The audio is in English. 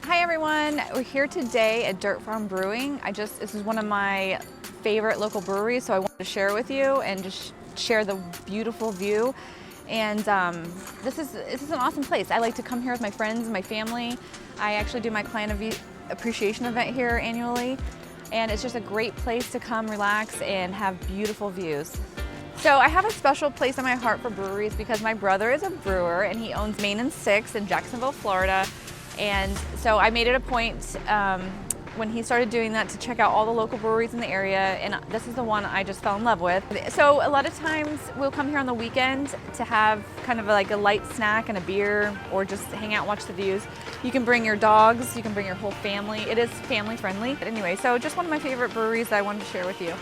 Hi everyone, we're here today at Dirt Farm Brewing. This is one of my favorite local breweries, so I wanted to share it with you and just share the beautiful view. And this is an awesome place. I like to come here with my friends and my family. I actually do my client appreciation event here annually, and it's just a great place to come relax and have beautiful views. So I have a special place in my heart for breweries because my brother is a brewer and he owns Main and Six in Jacksonville, Florida. And so I made it a point when he started doing that to check out all the local breweries in the area, and this is the one I just fell in love with. So a lot of times we'll come here on the weekend to have kind of like a light snack and a beer, or just hang out and watch the views. You can bring your dogs, you can bring your whole family. It is family friendly. But anyway, so just one of my favorite breweries that I wanted to share with you.